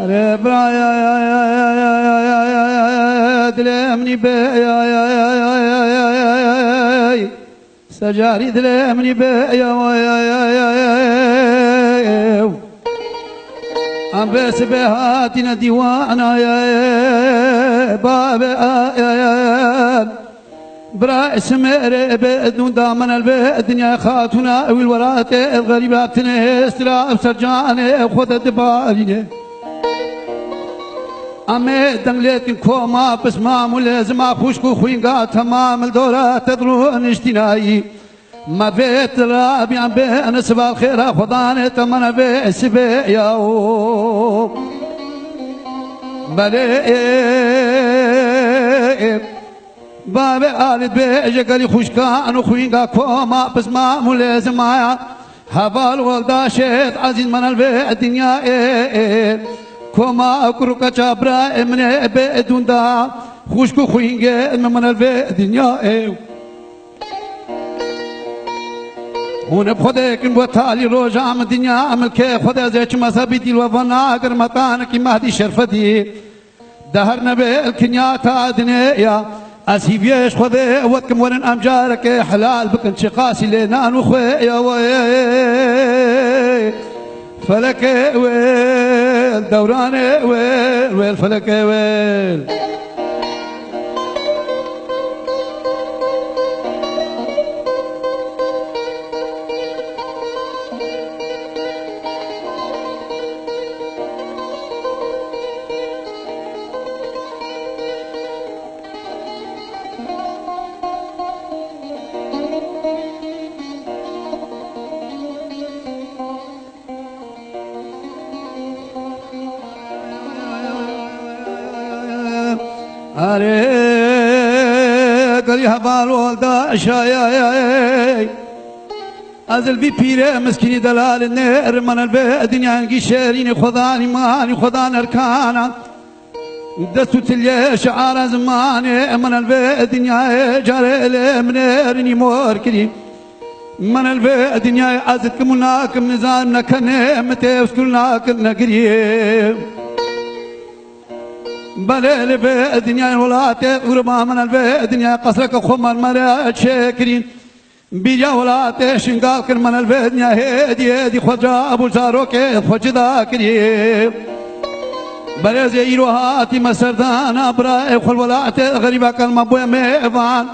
ربع يا دلمني بيا سجاري دلمني بيا عم بس بهاتنا ديوانا يا بابا برا سمير بدون دامن الدنيا خاتنا والورات الغريبات نهسترا سرجانه خود دبارينه أمي دنگلت كوما بس ما ملازم أخوشكو خوينغا تمام الدورة تدرون اشتناي ما بيت رابي عم بين سبا الخير خداني تمنى بي سبي ياو بلي بابي آلت بي جقالي خوشكان وخوينغا كوما بس ما ملازم هبال والداشت عزيز من البي الدنيا كوما كروكا جابرا من بدون دا خوشكو خوينجه من الدنيا هون بخدك بوتالي روجا من الدنيا عمل كي خدا زيش مذهبي دي الوفنا اگر متان كي مهدي شرفتي دهرنا بالكنيا تادنيا اسيبيش خدا وكم ورن امجارك حلال بكن شقاسي لنا نخويا فلك ويل دوران ويل فلك ويل أري قري هبال والدا شاي أزل بي بيره مسكيني دلال النير من الدنيا نجي شيريني خداني ماني خدان أركانا دستو تلي شعار زماني من الدنيا جاري منيرني موركري من الدنيا أزلكم ناكم نزان نكني متى وسكلناك نقري بلي في الدنيا ولاتي غربا من الدنيا قصرك خمر مرا شاكرين بيجا ولاتي شنقاك من الدنيا هدي خجا ابو زاروك خج ذاكري بلي زيرو هاتي مسردان برا خل ولاتي غريبا كلمه بو ميفان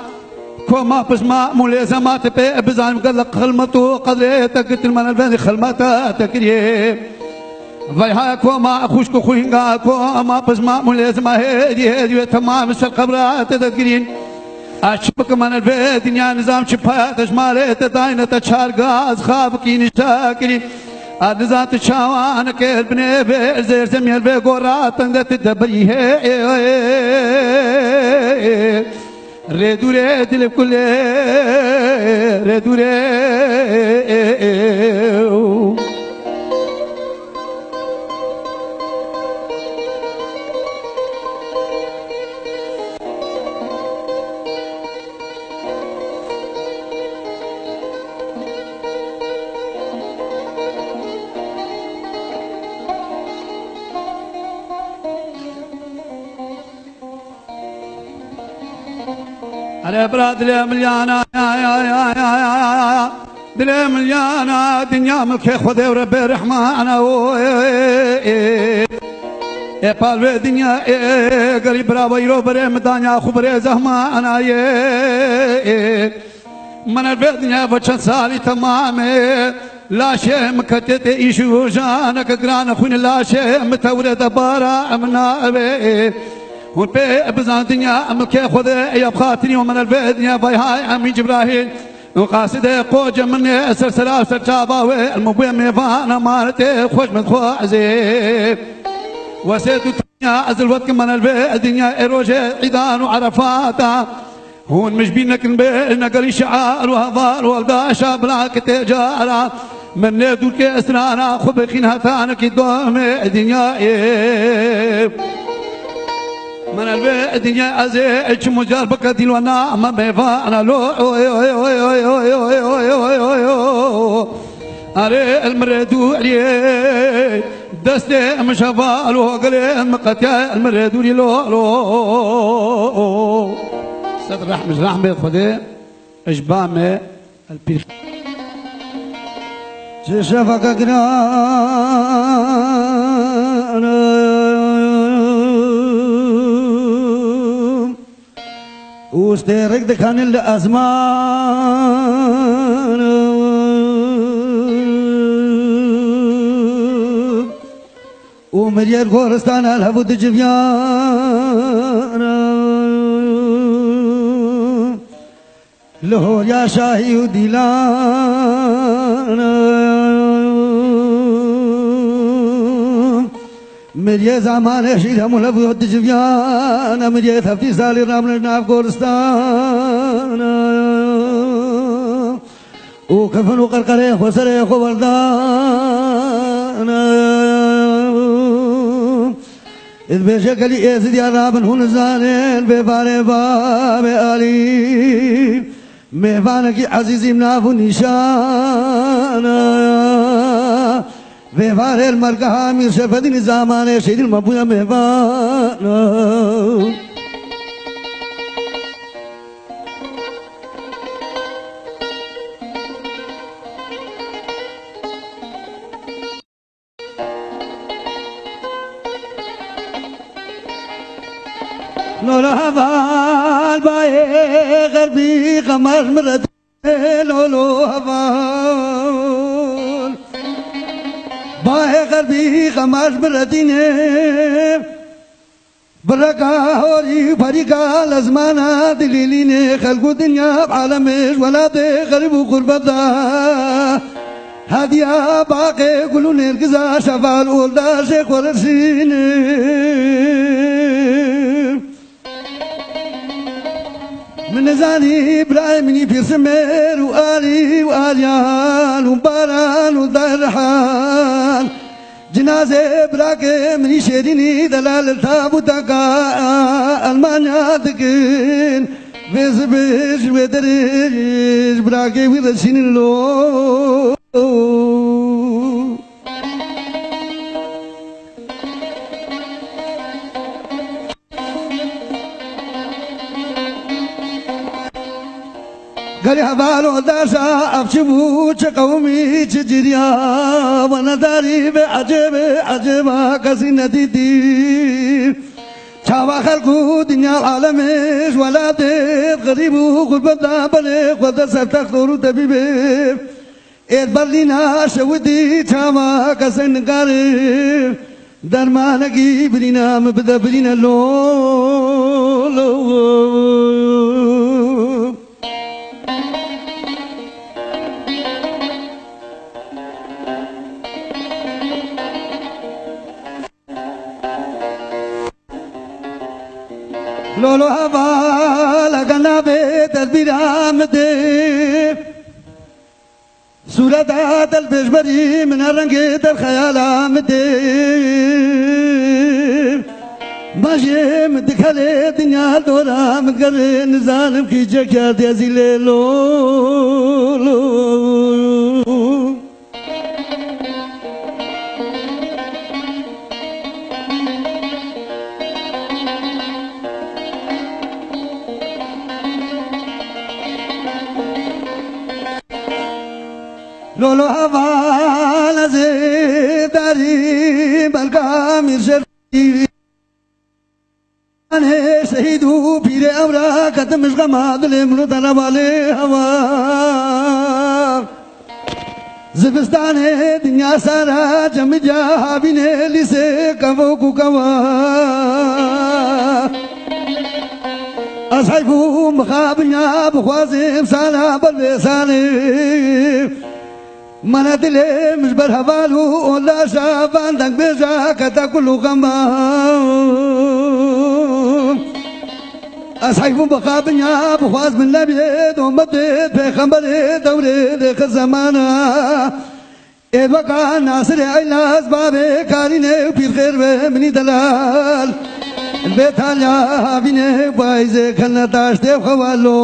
كوما بسما ملزمات بي بزعم قلق خلمته قدرتك من الدنيا خلمتها تكريم ويها كوما أخوشكو خوينغا كوما بسما ملازمة هدي تمام القبرات تذكرين أشبك من الدنيا نظام شبهات أجمالي تداينة تشار غاز خابكين شاكرين النظام تشاوان كير بني في زير زميل في قرات تندت الدبري ريدو ريد لكل ريدو ريد على براد مليانة دل مليانة دنيا ملك خذ ورب رحمانا يا بالو دنيا قريب راويرو بري مدانيا خبري زهمانا من الدنيا بچن سالي تمام لا شيء مكتت ايشو جانك قران خون لا شيء متورد بارا امنا هون بي بزان دنيا أمك خذ يا بخاطري ومن الدنيا باي هاي عمي جبراهيل وقاصد قوج مني سلسلة سرتابا المبوي ميفانا مالتي خوش من خوازي وسيد الدنيا أزل وقت من الدنيا إروجة عيدان وعرفاتا هون مش بينك نقري شعار وهضار والباشا بلاك تجارة من ندور كأسرانا خبخين هتانك دوم الدنيا من من الدنيا عزيز مجال بكتي وانا ما بيفانا لو أري المردو عليه دستي مشفال وقلي مقتيا المردو لو صدر رحمة خدي إجبامي البيخ شفاك قران وستيرك دكان الأزمان ومرير غورستان الهبود جبيان له يا شاهي وديلان مريا زمان شيرها ملفوت جبيان مريا ثفتي سالي رامل ناف غورستان وكفن وقرقري خسري خبردان إذ بشكلي إزد يا رابن هون زانين بباري باب آلي مهبانك عزيزي منافو نشانا بباري المرقها مير شفدي نزامان شيد المبويا مهبانا لولا هفال باي غربي قمر مرد لولو هفال باي غربي قمر مرديني بركة هوري فريقة لزمانة دليليني خلقو دنيا بعالمش ولا دي غريب وقربتا هادية باقي كلو نرقزا شفال ولدا شيخ ورسيني من زاني إبراهيمني في سمير وآلي وآليان وباران ودرحان جنازة براكي مني شيريني دلال تابوتك ألمانيا تكين بيز بيش ودريش براكي ويرسين اللو قال هبالو داشا أفشبو قومي تجريا وانا داري بعجب عجبا كسينة دي شاوا خلقو دنيا العالمش ولا تيب غريبو غربتا بليق ودا سبتخطورو تبيبي إيد برلينا شودي شاوا كسين قارب درمانكي برينا مبدا برينا لو لولو هوا لگنا بے تدبیر آمده صورت دل بشبری من رنگ در خیال آمده ماشیم دکھلے دنیا دورا مگر نظارم کی جگہ دیزی لے لو لولو هوا لزي داري بلقا مرشد أنا شهيدو بير أمرا كتمش غماد لمرو تنوالي هوا زبستان دنيا سارا جم جابين لسه كفو كوا أصحابو مخابنيا بخوازم سالا بالبساني من دلي مش برهبالو ولا شافان دنك بيجا كتا كلو غمام أصحابو بخابنيا بخواز من لبيد ومبيد بخمبري دوري ديخ الزمانة إيه بقى ناصر عينا أسبابي كاريني وبير خير مني دلال Betanya bine bayze kana taşte havalo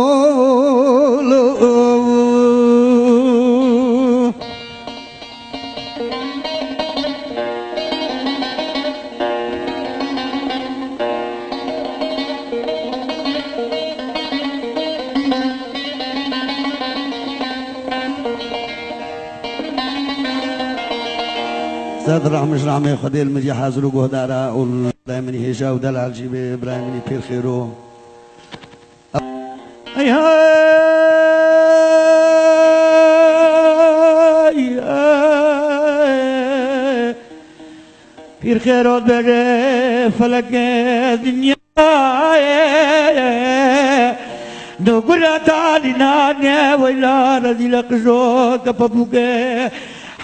صدر رحمش رحمه خدي المجي حازلو قهدارا والدائمني هشا ودلال جيبه إبراهيمني بير خيرو أي هاي بير خيرو بره فلك دنيا نقول تعالي نانيا ويلا رضي لك جو كبابوكي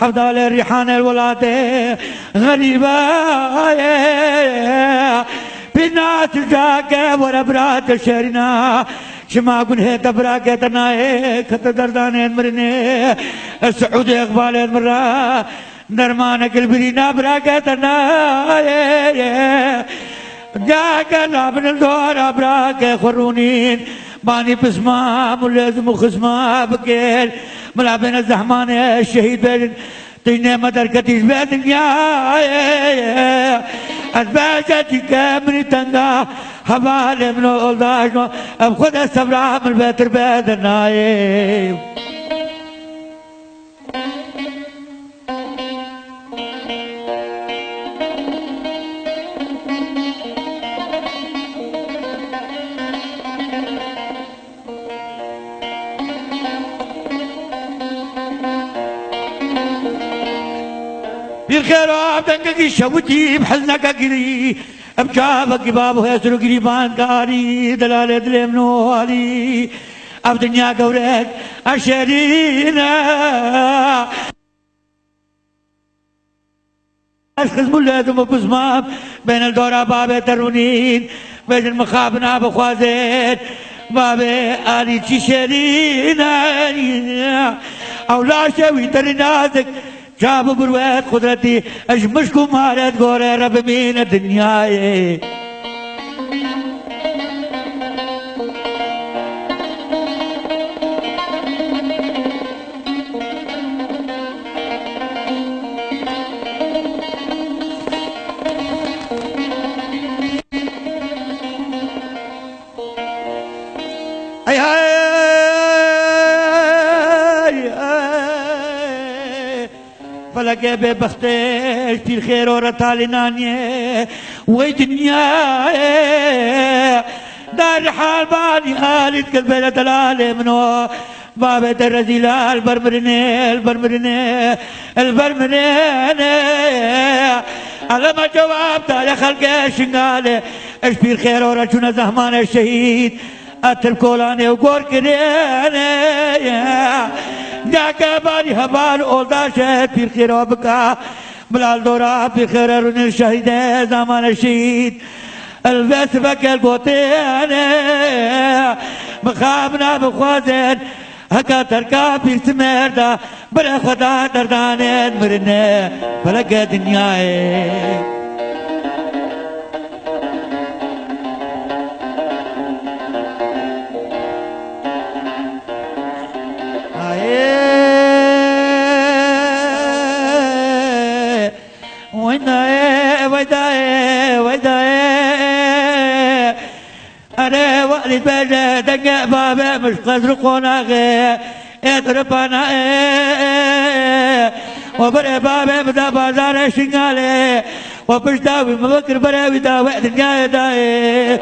حفظ على ريحان الولاده غريبة بنات جاك ورا برات شرنا شما قل هيك براك تناي خط دردان مرني السعود اقبال مرا نرمان قلبنا براك تناي جاك لابن الدور براك خرونين باني بسمة ملازم وخصمة بكير ملا بين الزحمان الشهيد بين طينة مدر كتيش بين يا أتباجتي كامري تنقى حبالي من الأولداش أب خد السبرة من بيت البيت النايم بالخير عبدك شوتي بحزنك قري أبجابك بابو يسرو قريبان كاري دلالة دلمنو علي الدنيا قورك أشرينا أشخص مولادهم وبزمام بين الدورة باب ترونين بين المخابنا بخوازين باب آلي تشرينا أو لا شوي ترنازك جاب بروات قدرتي أشمشكم مارد غوري رب من الدنيا أي فلك ببختش في الخير ورطال نانية ويدنيا دار حال بالي خالد قلبي دلال منو بابت الرزيلة البرمرني البرمرني البرمرني على ما جواب يا خلق شنقالي اش في الخير ورجونا زهمان الشهيد اتر كولاني وقور كريني جاك باري هبال اولدا شهد في الخير وبكا بلال دورا في خير رون الشهيد زمان الشهيد البس بك البوتين مخابنا بخوازن هكا تركا في سمردا بلا خدا دردان مرنه فلك دنياي أنا وقلي بجا دقق بابا مش قدر قناغي اضرب أنا وبرق بابا بدا بازار شنغالي وبش داوي مبكر براوي داوي دنيا داي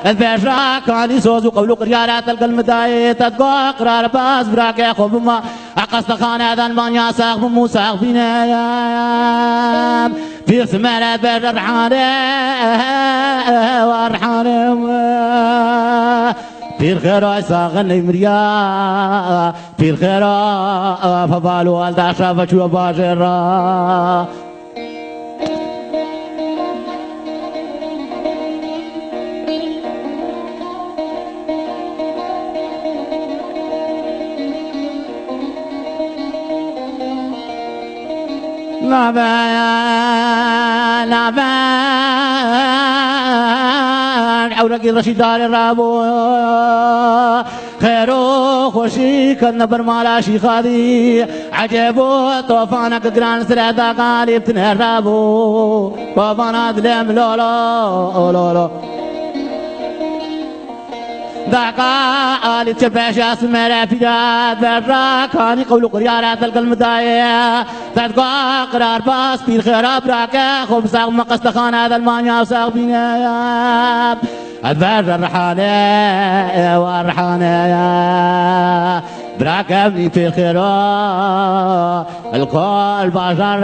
البشراك علي سوز وقبل قريارات القلم داي تدقى قرار باز براك يا خوب ما عقصت خانة المانيا ساق بموساق فينا في ثمانة بشر رحانة ورحانة في الخير ساغني مريا في الخير فبالو الداشا فشو باجرا نابان عورقي رشيد دار الرابو خيرو خوشي كن برمالا شيخادي عجبو طوفانك قران سرعتا قالي بتنهرابو طوفانا دلم لولو لولو ذاك آلي تبعش اسمر فيدات براكاني قولو قريارات القلمداية تدقى قرار باس بير خيراب راكا خوب ساق مقصد خان هذا المانيا وساق بينايا البر الرحانة والرحانة براكبني في الخيرا الكل بشر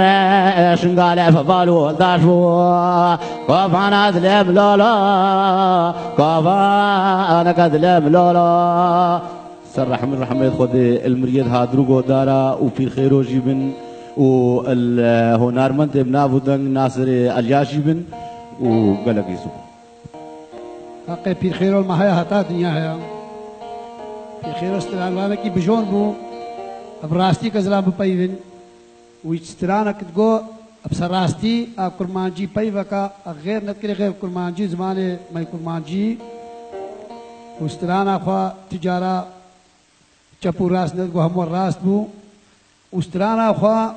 شنقال فبالو داشو كفانا ذلب لولا كفانا كذلب لولا سرح من رحمة خد المريض هادروغو دارا وفي الخيرو جيبن والهنرمند ابن بودن ناصر الياشي بن وقلق يسوع حقي في الخير والمحيا هتا دنيا هيا في خير استران کی بجون بو اب راستی کزلا بپیون و استران کدگو اب سراستی اب کرمانجی پیو کا غیر نکری غیر کرمانجی زمانه مای کرمانجی و استران اخوا تجارا چپو راست ندگو همو راست بو استران اخوا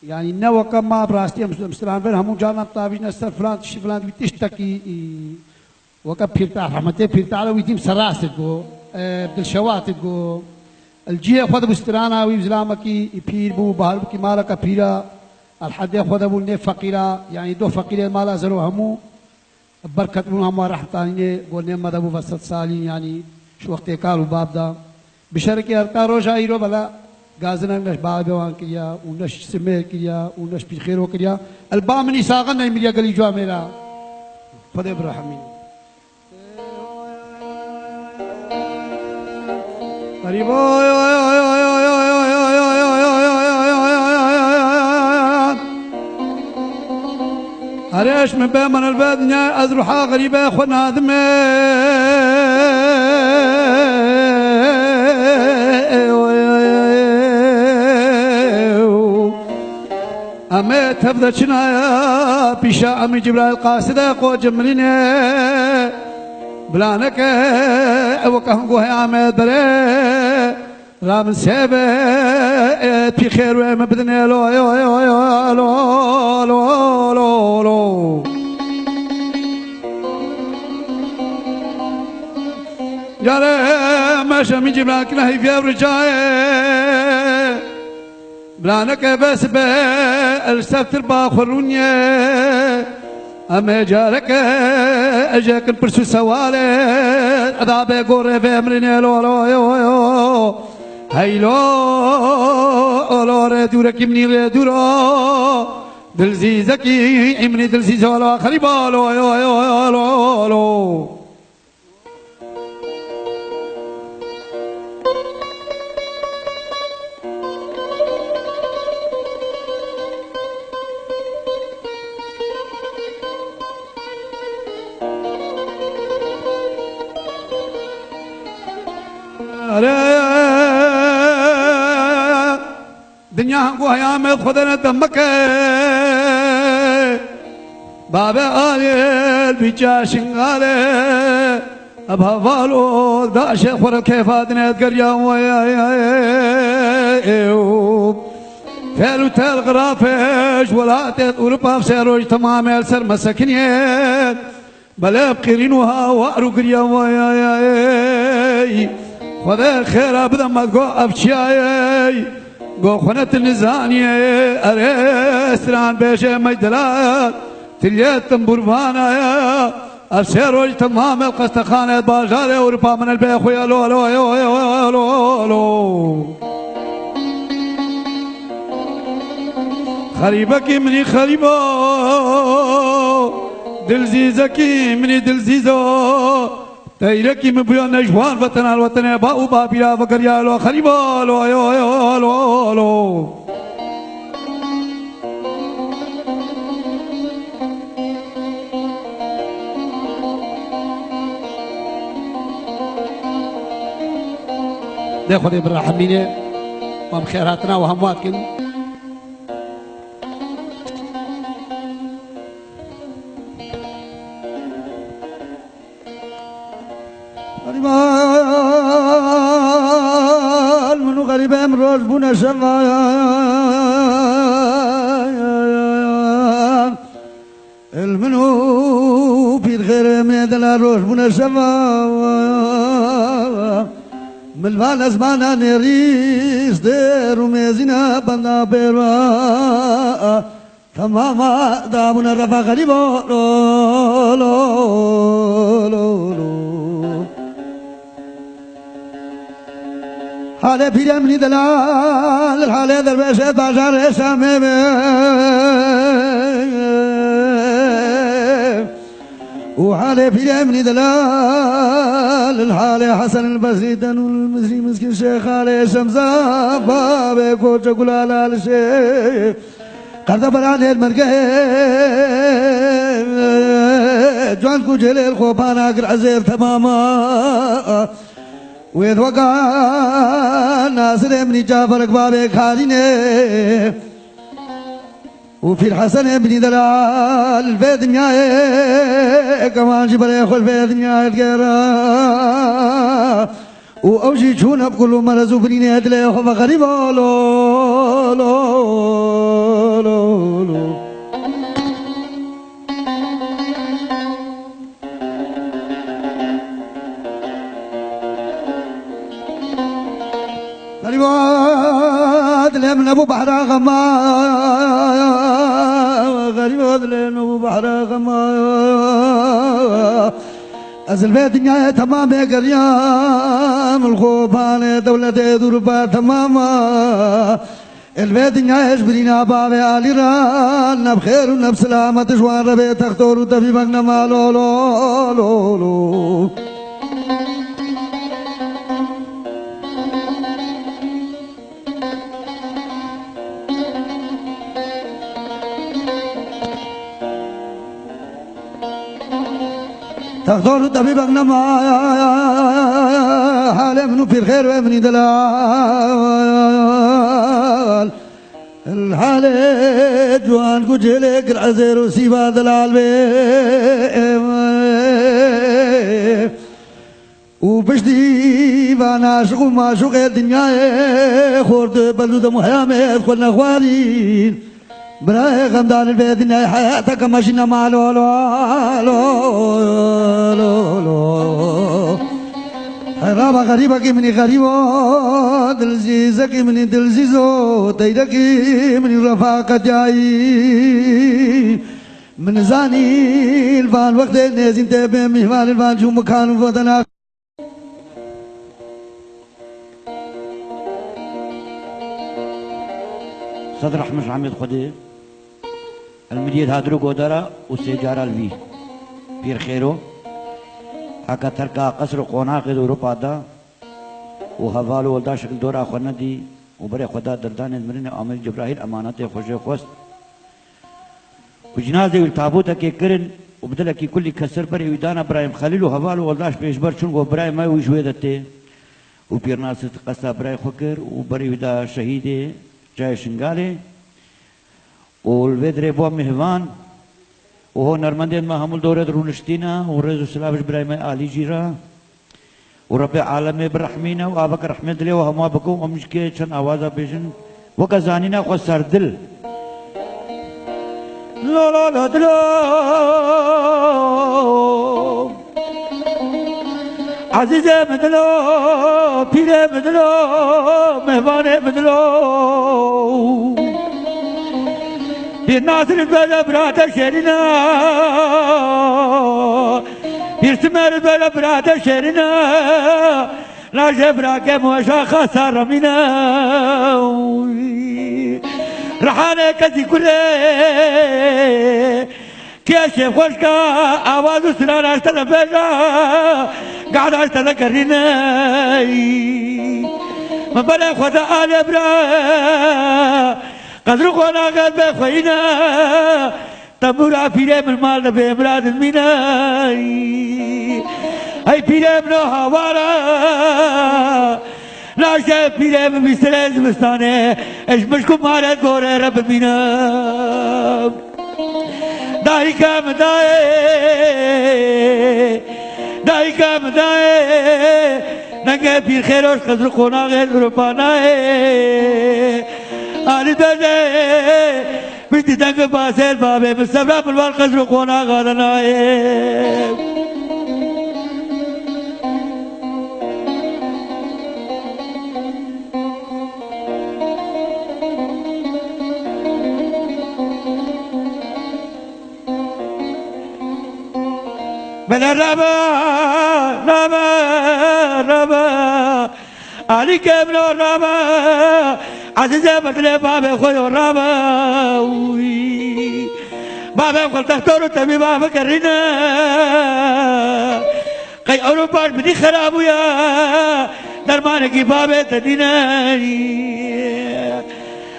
يعني نو كما براستي امستران بين همو جانا طابين استر فلان تشي فلان بتشتكي وكب فيرتا رحمته فيرتا على ويديم سراستكو بالشواتكو الجيه خد بسترانا ويزلامكي يبير بو بحر كي مالك بيرا الحد خد ابو نه فقيرا يعني دو فقير مالا زرو همو بركت من هم رحمتاني قلنا مدبو وسط سالين يعني شو وقت قالوا باب دا بشركي ارتا روجا يرو بلا غازنا نش بابوان كيا ونش سمير كيا ونش بخيرو كيا البامني ساغن يمليا قلي جو ميرا خد ابراهيم قريبو هريش من بين البدنيا أزرحها غريبة أخونا ذمي أمي تبدأ شنايا بيشا أمي جبرائيل قاصدة قو جمريني بلانك وكهم قوه أمي دري رام سيبه في خير وما بدني لو لو لو لو لو لو يا ماشي من جبلك نهي في رجاي بلانك بس بالسبت باخروني أما جارك أجاك البرسو سوالي عذابي قوري في أمرني لو لو يو هاي لو لو ردورك مني ردورو دلزيزكي امني دلزيز ولا خريبا لو يو يو لو لو دنیا ہم کو حیامت خدا نے دمکے بابا آلیل بیچا شنگالے اب حوالو داش خورا کیفات نیت کریا فعلو تل غرافش ولاتت اروپا سيروج تمام السر مسكنيت بلا بقرينوها وارو كريا خدا خير ابدا ما تقو ابشاي قو خنت النزاني اريستران بيشي مجدلات تليت تنبرفانا يا السيروج تمام القستخانة باجاري اوربا من البيخو يا لو لو لو لو لو خريبك مني خريبو دلزيزكي مني دلزيزو تيركي مبيا نجوان وطن الوطن باو بابيا وكريا لو خريبو لو يو يو لو لو ده خدي بالرحمينه وهم خيراتنا وهم واكن غريبان منو غريبان من روج بونا شفا المنو في الخير ميدنا روج بونا شفا من الفال زمانا نريس دير وميزينا بنا بيرا تماما دابنا رفا غريبا لو لو لو لو حالي بيرا مني دلال حالي دربشت باشار شامي وحالي بيرا مني دلال الحالي حسن البصري دنو المصري مسكين شيخ علي شمزة بابي كوچا قلالا الشيخ قرد براني المرقه جوان کو جليل خوبانا قر عزير تماما ويد وقع ناصر ابن جعفر اقبابي خاليني وفي الحسن ابن دلال في دنياي كمان جبري خل في دنياي القيرا وأوجي شون بكل مرزو بنيني هدلي خف غريب لو لو لو لو غريب هدلي من أبو بحر غما غريب هدلي من أبو بحر غما أزل في الدنيا تمام قريام الخوبان دولة دربا تماما البيت الدنيا يجبرينا بابي آلي ران بخير ونب سلامة جوان ربي تختور وتفي مغنى ما لو لو لو لو تختار الطبيب أغنما حالي منو في الخير وابني دلال الحالي جوان كجيلك العزير وسيبا دلال وبشتي بانا شغو ما شغل الدنيا خورد بلود محيامي خلنا خوالين براي غمدان البيت إن حياتك ماشينا مع لو لو لو لو لو حرابة غريبة كي مني غريبة دلزيزة كي مني دلزيزو تيدا كي مني رفاقة جاي من زاني الفان وقت نازين تبين مهمان الفان شو مكان وطنا صدر أحمد حميد خدي المدير هادرو قدرة وسيجارة الفي بير خيرو حكا تركا قصر قوناق دورو بادا وهفالو ولدا شكل دورا أخوانا دي وبري خدا دردان المرين عامل جبراهيل أمانات خوشي خوست وجنازة والتابوتا كي كرن وبدلا كي كل كسر بري ويدانا برايم خليل وهفالو ولداش بيشبر شنقو برايم ما ويشويدتي وبير ناس قصة براي خكر وبري ودا شهيدي جاي شنغالي والفيدري بوا مهوان وهو نرمندين ما همول دورة رونشتينا ورزو سلابش برايم آلي جيرا ورب عالمي برحمينا وآبك رحمة دلي وهما بكو ومشكي چن آوازا بيشن وكزانينا خسر دل لا لا لا دلو عزيزي مدلو بيري مدلو مهواني مدلو بير ناصر البلا براتا شيرنا بير سمر البلا براتا شيرنا لا جبراك موشا خسر منا رحاني كذي كله كيشف خوشكا آوازو سنان اشتنا بيجا قاعد اشتنا كريناي مبالا خدا آل برا قدر خونا قد بخوينا تبورا پیره من مال نبه امراد المیناي اي پیره منو هوارا لاشه پیره من بستره زمستانه اش مشکو مارد گوره رب مینم داهی کم دای دای کام دای نگه پیر خیروش قدر قناغ روپانای آلی دجه بیتی دنگ باسل بابه مستبرا پلوان قدر قناغ آدنای بلا ربا علي كابنو ربا عزيزة بكلي بابا خويا ربا بابا قلت تختارو تبي بابا كرينا قي أوروبا بدي خرابو يا درمانكي بابا تدينا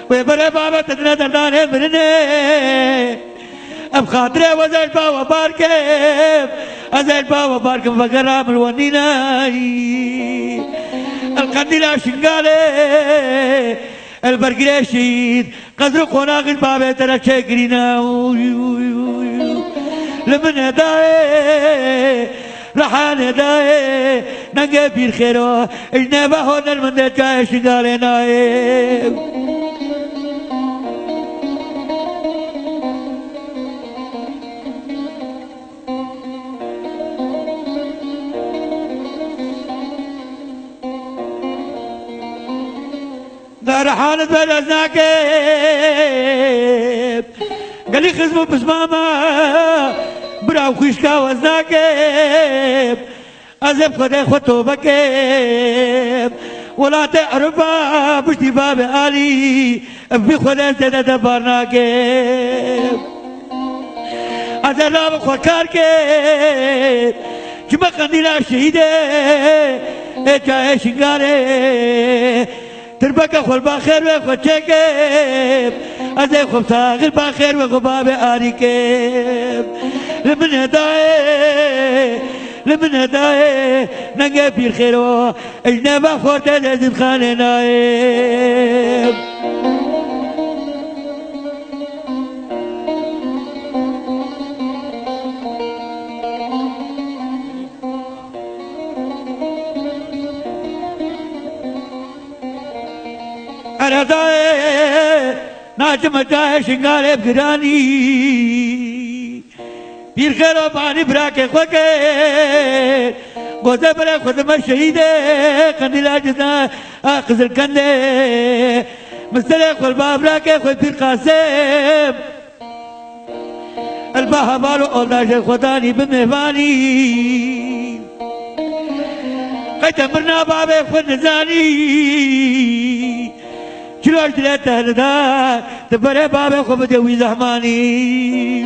ويبري بابا تدنا درداني برني اب خاطره وزل باو باركب ازل باو باركب فقرام الونينا القنديلة شنقالي البرقلي شيد قدر قناق البابي ترى شاكرينا لمن هداي رحان هداي نقى بير خيرو اجنبا هون المندد كاي شنقالي نايب دار حالة بلزناكب قال لي خزمو بس ماما براو خشكا وزناكب أزب خده خطو بكب ولا تعرفا بشتي باب آلي في خده زيادة دبارناكب أزلام خوركاركب جمع قنديلا شهيدة جاي شنگاري تربك خل باخير وخشكب أزاي خب ساغر باخير وخباب آريكب لمن هداي نجا في الخير اجنبا خورت لازم خان نايب أنا داي ناجم داي شنغالي بغراني بير خيرو باني براكي خوكي غوزة برا خدمة شهيدة قنديلا جزا قزل كندي مستلق والباب راكي خوي بير قاسم الباها بارو أولاد خداني بمهباني قيت مرنا بابي خود نزاني شلون جلت هلدا تبري بابي خو بدوي زحماني